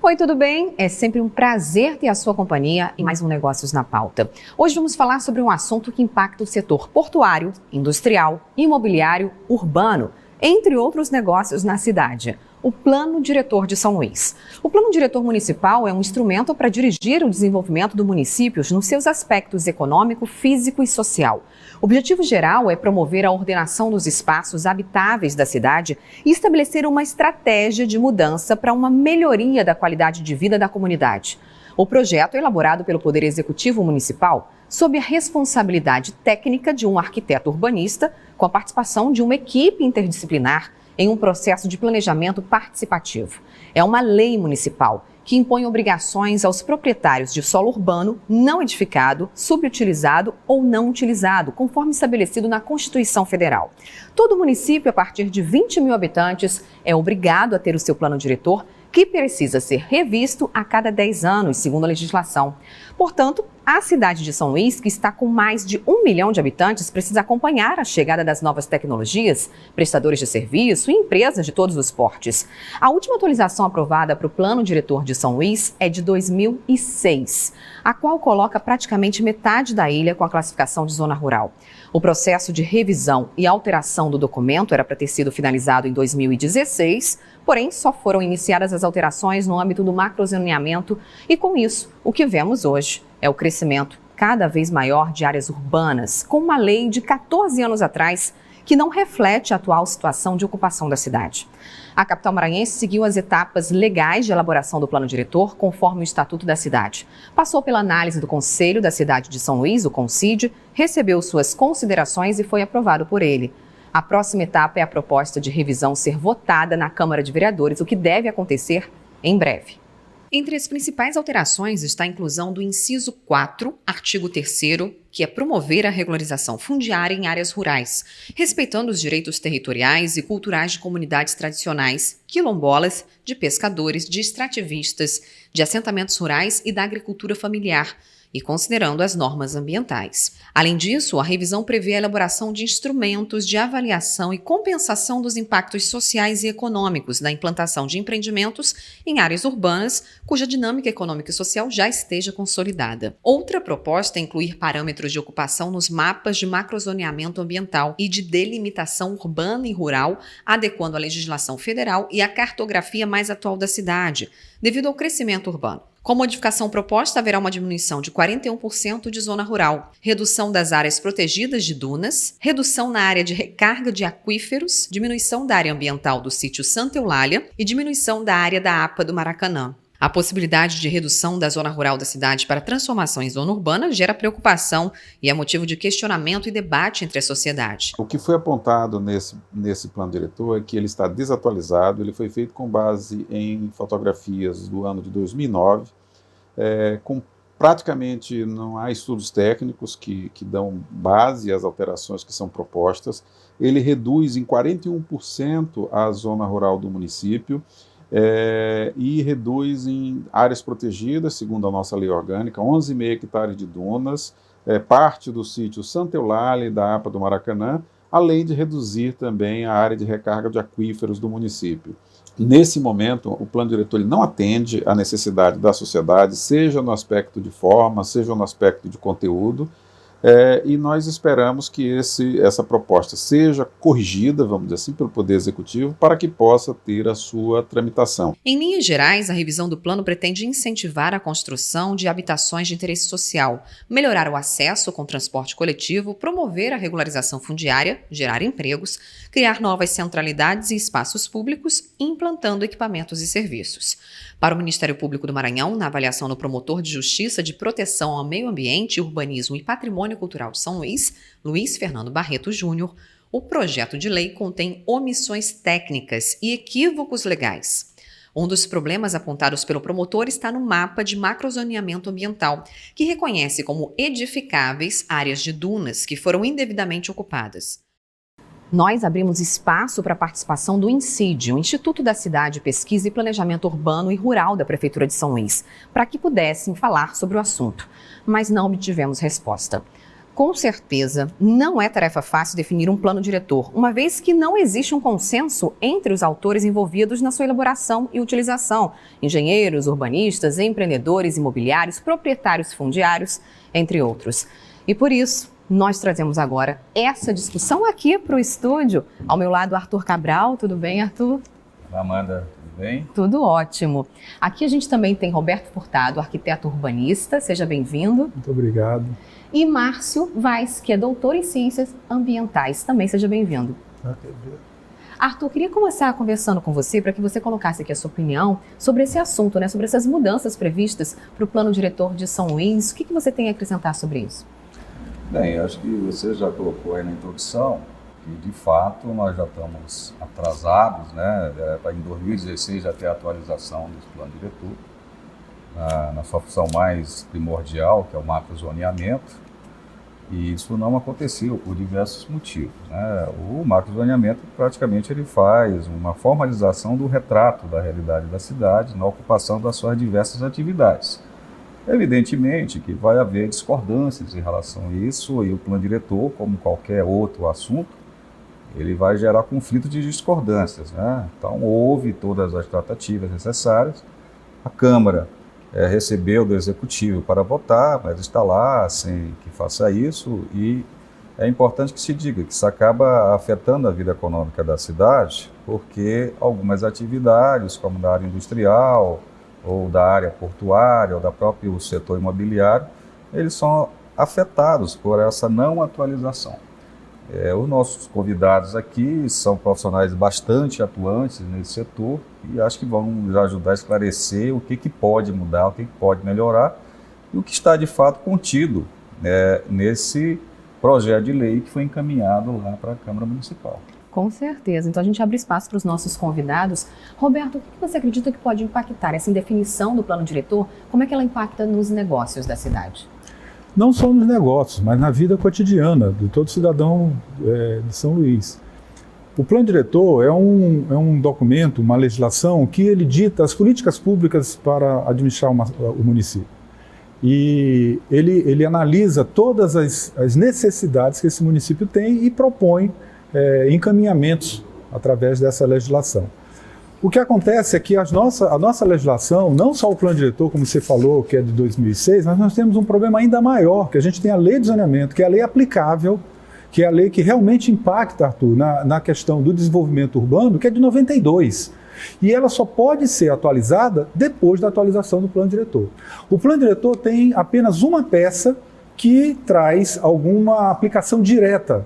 Oi, tudo bem? É sempre um prazer ter a sua companhia em mais um Negócios na Pauta. Hoje vamos falar sobre um assunto que impacta o setor portuário, industrial, imobiliário, urbano, entre outros negócios na cidade. O Plano Diretor de São Luís. O Plano Diretor Municipal é um instrumento para dirigir o desenvolvimento do município nos seus aspectos econômico, físico e social. O objetivo geral é promover a ordenação dos espaços habitáveis da cidade e estabelecer uma estratégia de mudança para uma melhoria da qualidade de vida da comunidade. O projeto é elaborado pelo Poder Executivo Municipal sob a responsabilidade técnica de um arquiteto urbanista, com a participação de uma equipe interdisciplinar em um processo de planejamento participativo. É uma lei municipal que impõe obrigações aos proprietários de solo urbano não edificado, subutilizado ou não utilizado, conforme estabelecido na Constituição Federal. Todo município, a partir de 20 mil habitantes, é obrigado a ter o seu plano diretor, que precisa ser revisto a cada 10 anos, segundo a legislação. Portanto, a cidade de São Luís, que está com mais de 1 milhão de habitantes, precisa acompanhar a chegada das novas tecnologias, prestadores de serviço e empresas de todos os portes. A última atualização aprovada para o Plano Diretor de São Luís é de 2006, a qual coloca praticamente metade da ilha com a classificação de zona rural. O processo de revisão e alteração do documento era para ter sido finalizado em 2016, porém só foram iniciadas as alterações no âmbito do macrozoneamento e, com isso, o que vemos hoje é o crescimento cada vez maior de áreas urbanas, com uma lei de 14 anos atrás que não reflete a atual situação de ocupação da cidade. A capital maranhense seguiu as etapas legais de elaboração do plano diretor, conforme o Estatuto da Cidade. Passou pela análise do Conselho da Cidade de São Luís, o CONCID, recebeu suas considerações e foi aprovado por ele. A próxima etapa é a proposta de revisão ser votada na Câmara de Vereadores, o que deve acontecer em breve. Entre as principais alterações está a inclusão do inciso 4, artigo 3º, que é promover a regularização fundiária em áreas rurais, respeitando os direitos territoriais e culturais de comunidades tradicionais, quilombolas, de pescadores, de extrativistas, de assentamentos rurais e da agricultura familiar, e considerando as normas ambientais. Além disso, a revisão prevê a elaboração de instrumentos de avaliação e compensação dos impactos sociais e econômicos da implantação de empreendimentos em áreas urbanas, cuja dinâmica econômica e social já esteja consolidada. Outra proposta é incluir parâmetros de ocupação nos mapas de macrozoneamento ambiental e de delimitação urbana e rural, adequando a legislação federal e a cartografia mais atual da cidade, devido ao crescimento urbano. Com a modificação proposta, haverá uma diminuição de 41% de zona rural, redução das áreas protegidas de dunas, redução na área de recarga de aquíferos, diminuição da área ambiental do sítio Santa Eulália e diminuição da área da APA do Maracanã. A possibilidade de redução da zona rural da cidade para transformação em zona urbana gera preocupação e é motivo de questionamento e debate entre a sociedade. O que foi apontado nesse plano diretor é que ele está desatualizado, ele foi feito com base em fotografias do ano de 2009, com praticamente não há estudos técnicos que dão base às alterações que são propostas. Ele reduz em 41% a zona rural do município, e reduz em áreas protegidas, segundo a nossa lei orgânica, 11,5 hectares de dunas, parte do sítio Santa Eulália e da APA do Maracanã, além de reduzir também a área de recarga de aquíferos do município. Nesse momento, o plano diretor ele não atende à necessidade da sociedade, seja no aspecto de forma, seja no aspecto de conteúdo, e nós esperamos que essa proposta seja corrigida, vamos dizer assim, pelo Poder Executivo, para que possa ter a sua tramitação. Em linhas gerais, a revisão do plano pretende incentivar a construção de habitações de interesse social, melhorar o acesso com transporte coletivo, promover a regularização fundiária, gerar empregos, criar novas centralidades e espaços públicos, implantando equipamentos e serviços. Para o Ministério Público do Maranhão, na avaliação do promotor de Justiça de Proteção ao Meio Ambiente, Urbanismo e Patrimônio Cultural de São Luís, Luiz Fernando Barreto Júnior, o projeto de lei contém omissões técnicas e equívocos legais. Um dos problemas apontados pelo promotor está no mapa de macrozoneamento ambiental, que reconhece como edificáveis áreas de dunas que foram indevidamente ocupadas. Nós abrimos espaço para a participação do INCID, o Instituto da Cidade, Pesquisa e Planejamento Urbano e Rural da Prefeitura de São Luís, para que pudessem falar sobre o assunto, mas não obtivemos resposta. Com certeza, não é tarefa fácil definir um plano diretor, uma vez que não existe um consenso entre os autores envolvidos na sua elaboração e utilização, engenheiros, urbanistas, empreendedores imobiliários, proprietários fundiários, entre outros. E por isso, nós trazemos agora essa discussão aqui para o estúdio. Ao meu lado, Arthur Cabral. Tudo bem, Arthur? Amanda, tudo bem? Tudo ótimo. Aqui a gente também tem Roberto Furtado, arquiteto urbanista. Seja bem-vindo. Muito obrigado. E Márcio Vaz, que é doutor em Ciências Ambientais. Também seja bem-vindo. Arthur, queria começar conversando com você para que você colocasse aqui a sua opinião sobre esse assunto, né? Sobre essas mudanças previstas para o plano diretor de São Luís. O que você tem a acrescentar sobre isso? Bem, acho que você já colocou aí na introdução que, de fato, nós já estamos atrasados, né? Em 2016 já ter a atualização desse plano diretor, na sua função mais primordial, que é o macrozoneamento, e isso não aconteceu por diversos motivos, né? O macrozoneamento praticamente ele faz uma formalização do retrato da realidade da cidade na ocupação das suas diversas atividades. Evidentemente que vai haver discordâncias em relação a isso, e o plano diretor, como qualquer outro assunto, ele vai gerar conflito de discordâncias, né? Então houve todas as tratativas necessárias, a Câmara recebeu do Executivo para votar, mas está lá sem que faça isso, e é importante que se diga que isso acaba afetando a vida econômica da cidade, porque algumas atividades, como da área industrial, ou da área portuária, ou da próprio setor imobiliário, eles são afetados por essa não atualização. Os nossos convidados aqui são profissionais bastante atuantes nesse setor e acho que vão nos ajudar a esclarecer o que pode mudar, o que pode melhorar e o que está de fato contido nesse projeto de lei que foi encaminhado lá para a Câmara Municipal. Com certeza. Então a gente abre espaço para os nossos convidados. Roberto, o que você acredita que pode impactar essa indefinição do plano diretor? Como é que ela impacta nos negócios da cidade? Não só nos negócios, mas na vida cotidiana de todo cidadão de São Luís. O plano diretor é um documento, uma legislação que ele dita as políticas públicas para administrar o município. E ele analisa todas as necessidades que esse município tem e propõe encaminhamentos através dessa legislação. O que acontece é que a nossa legislação, não só o plano diretor, como você falou, que é de 2006, mas nós temos um problema ainda maior, que a gente tem a lei de zoneamento, que é a lei aplicável, que é a lei que realmente impacta, Arthur, na questão do desenvolvimento urbano, que é de 92. E ela só pode ser atualizada depois da atualização do plano diretor. O plano diretor tem apenas uma peça que traz alguma aplicação direta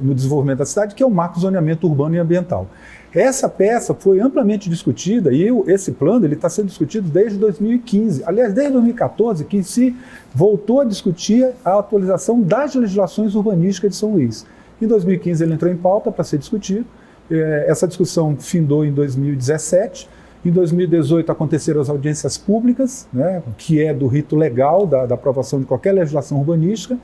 no desenvolvimento da cidade, que é o macrozoneamento urbano e ambiental. Essa peça foi amplamente discutida e esse plano está sendo discutido desde 2015. Aliás, desde 2014 que se voltou a discutir a atualização das legislações urbanísticas de São Luís. Em 2015 ele entrou em pauta para ser discutido. Essa discussão findou em 2017. Em 2018 aconteceram as audiências públicas, né, que é do rito legal da aprovação de qualquer legislação urbanística.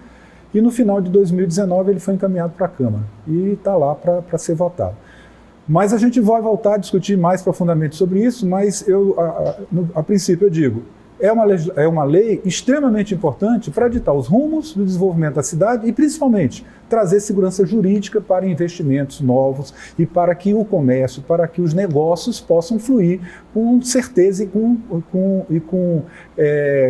E no final de 2019 ele foi encaminhado para a Câmara e está lá para ser votado. Mas a gente vai voltar a discutir mais profundamente sobre isso, mas a princípio eu digo, é uma lei extremamente importante para ditar os rumos do desenvolvimento da cidade e principalmente trazer segurança jurídica para investimentos novos e para que o comércio, para que os negócios possam fluir com certeza e com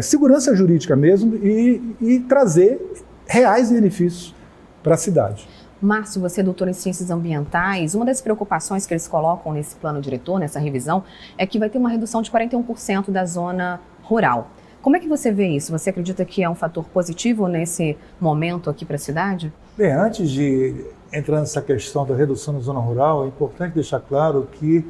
segurança jurídica mesmo e trazer reais benefícios para a cidade. Márcio, você é doutor em Ciências Ambientais. Uma das preocupações que eles colocam nesse plano diretor, nessa revisão, é que vai ter uma redução de 41% da zona rural. Como é que você vê isso? Você acredita que é um fator positivo nesse momento aqui para a cidade? Bem, antes de entrar nessa questão da redução da zona rural, é importante deixar claro que,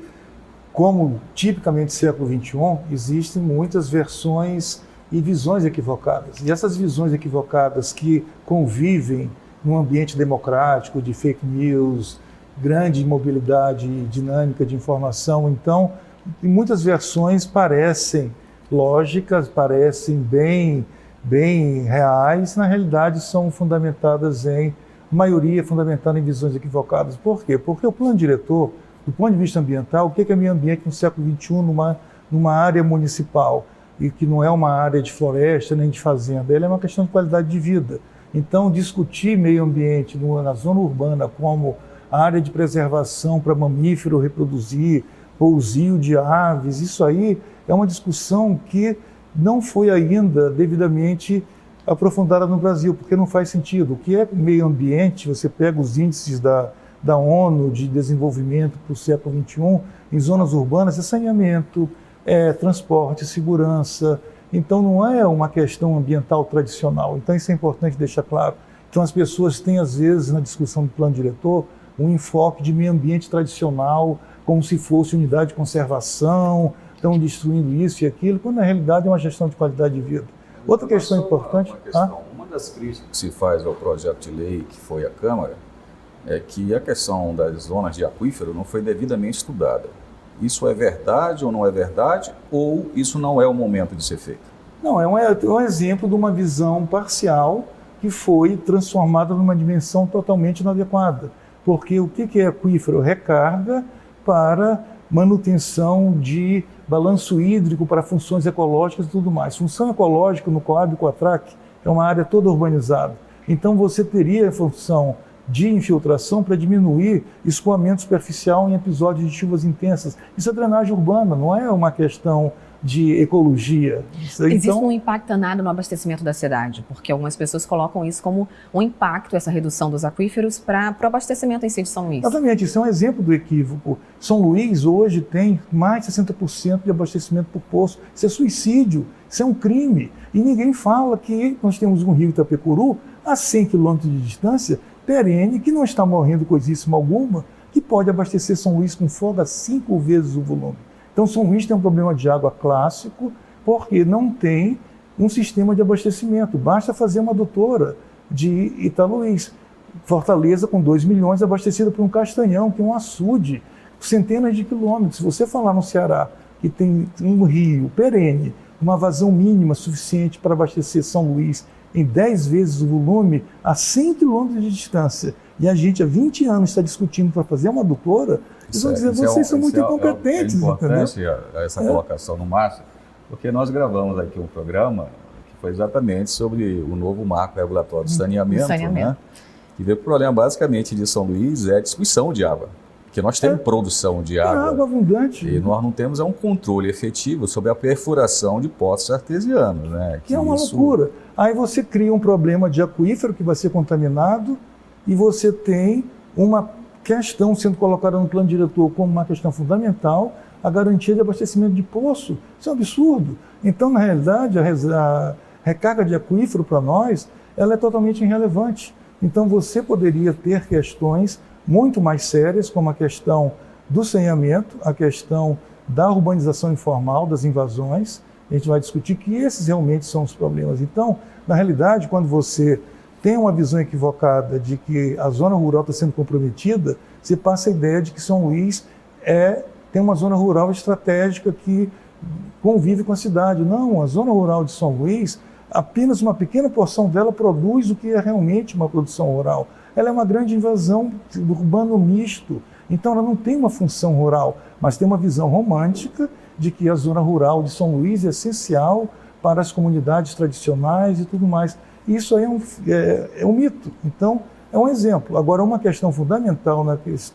como tipicamente século XXI, existem muitas versões e visões equivocadas. E essas visões equivocadas que convivem num ambiente democrático de fake news, grande mobilidade dinâmica de informação, então, muitas versões parecem lógicas, parecem bem reais, na realidade são fundamentadas maioria fundamentada em visões equivocadas. Por quê? Porque o plano diretor, do ponto de vista ambiental, o que é meio ambiente no século XXI numa área municipal, e que não é uma área de floresta nem de fazenda, ele é uma questão de qualidade de vida. Então, discutir meio ambiente na zona urbana como área de preservação para mamífero reproduzir, pousio de aves, isso aí é uma discussão que não foi ainda devidamente aprofundada no Brasil, porque não faz sentido. O que é meio ambiente, você pega os índices da ONU de desenvolvimento para o século XXI, em zonas urbanas, é saneamento, é transporte, segurança. Então não é uma questão ambiental tradicional. Então isso é importante deixar claro. Então as pessoas têm, às vezes, na discussão do plano diretor, um enfoque de meio ambiente tradicional, como se fosse unidade de conservação, estão destruindo isso e aquilo, quando na realidade é uma gestão de qualidade de vida. Outra questão importante... Uma das críticas que se faz ao projeto de lei que foi à Câmara é que a questão das zonas de aquífero não foi devidamente estudada. Isso é verdade ou não é verdade, ou isso não é o momento de ser feito? Não, é um exemplo de uma visão parcial que foi transformada numa dimensão totalmente inadequada. Porque o que é aquífero? Recarga para manutenção de balanço hídrico para funções ecológicas e tudo mais. Função ecológica no Coab e Coatrac é uma área toda urbanizada. Então você teria a função de infiltração para diminuir escoamento superficial em episódios de chuvas intensas. Isso é drenagem urbana, não é uma questão de ecologia. Existe um impacto nada no abastecimento da cidade, porque algumas pessoas colocam isso como um impacto, essa redução dos aquíferos, para o abastecimento em si de São Luís. Exatamente, isso é um exemplo do equívoco. São Luís hoje tem mais de 60% de abastecimento por poço. Isso é suicídio, isso é um crime. E ninguém fala que nós temos um rio Itapecuru a 100 quilômetros de distância, perene, que não está morrendo coisíssima alguma, que pode abastecer São Luís com folga 5 vezes o volume. Então, São Luís tem um problema de água clássico, porque não tem um sistema de abastecimento. Basta fazer uma adutora de Italuís. Fortaleza, com 2 milhões, abastecida por um Castanhão, que é um açude, centenas de quilômetros. Se você falar no Ceará, que tem um rio perene, uma vazão mínima suficiente para abastecer São Luís em 10 vezes o volume, a 100 quilômetros de distância, e a gente há 20 anos está discutindo para fazer uma adutora, eles vão dizer, vocês são muito incompetentes. É importante essa colocação no Márcio, porque nós gravamos aqui um programa que foi exatamente sobre o novo marco regulatório de saneamento. Né? E veio o problema basicamente de São Luís é a distribuição de água. Porque nós temos produção de água abundante. E nós não temos um controle efetivo sobre a perfuração de poços artesianos. Né? Que é uma loucura. Aí você cria um problema de aquífero que vai ser contaminado e você tem uma questão sendo colocada no plano diretor como uma questão fundamental, a garantia de abastecimento de poço. Isso é um absurdo. Então, na realidade, a recarga de aquífero para nós, ela é totalmente irrelevante. Então, você poderia ter questões muito mais sérias, como a questão do saneamento, a questão da urbanização informal, das invasões. A gente vai discutir que esses realmente são os problemas. Então, na realidade, quando você tem uma visão equivocada de que a zona rural está sendo comprometida, você passa a ideia de que São Luís tem uma zona rural estratégica que convive com a cidade. Não, a zona rural de São Luís, apenas uma pequena porção dela produz o que é realmente uma produção rural. Ela é uma grande invasão urbano misto, então ela não tem uma função rural, mas tem uma visão romântica de que a zona rural de São Luís é essencial para as comunidades tradicionais e tudo mais. Isso aí é um mito. Então, é um exemplo. Agora, uma questão fundamental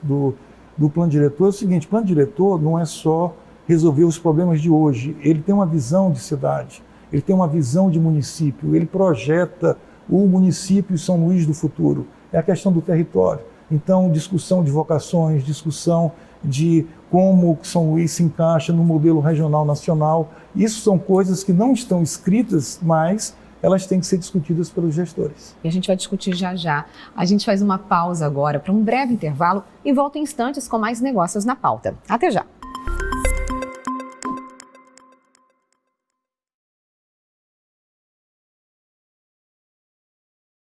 do plano diretor é o seguinte: o plano diretor não é só resolver os problemas de hoje, ele tem uma visão de cidade, ele tem uma visão de município, ele projeta o município São Luís do futuro. É a questão do território. Então, discussão de vocações, discussão de como São Luís se encaixa no modelo regional nacional. Isso são coisas que não estão escritas, mas elas têm que ser discutidas pelos gestores. E a gente vai discutir já já. A gente faz uma pausa agora para um breve intervalo e volta em instantes com mais negócios na pauta. Até já!